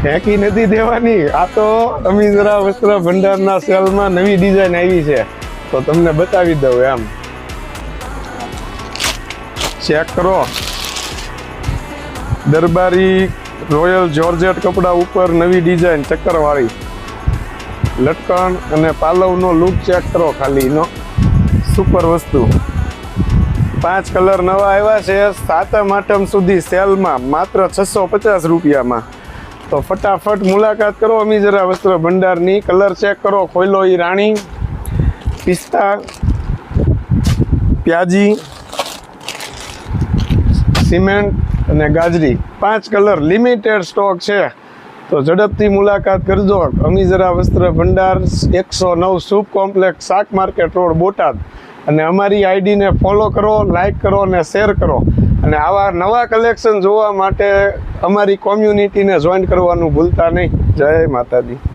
ફેંકી નથી દેવાની. આ તો અમીઝરા વસ્ત્ર ભંડારના સેલમાં નવી ડિઝાઇન આવી છે, તો તમને બતાવી દઉં એમ. ચેક કરો, દરબારી રોયલ જોર્જેટ કપડા ઉપર નવી ડિઝાઇન ચક્કરવાળી લટકણ અને પાલવનો લુક ચેક કરો. ખાલી નો સુપર વસ્તુ. 5 કલર નવા આવ્યા છે 7 આઠમ સુધી સેલમાં માત્ર 650 રૂપિયામાં. તો ફટાફટ મુલાકાત કરો અમીઝરા વસ્ત્ર ભંડારની. કલર ચેક કરો. ખોઈલો ઈ રાણી, પિસ્તા, પ્યાજી, સિમેન્ટ અને ગાજરી. 5 કલર લિમિટેડ સ્ટોક છે, તો ઝડપથી મુલાકાત કરજો. અમીઝરા વસ્ત્ર ભંડાર 109 શુભ કોમ્પ્લેક્સ, શાક માર્કેટ રોડ, બોટાદ. અને અમારી આઈડીને ફોલો કરો, લાઈક કરો અને શેર કરો. અને આવા નવા કલેક્શન જોવા માટે અમારી કોમ્યુનિટીને જોઈન કરવાનું ભૂલતા નહીં. જય માતાજી.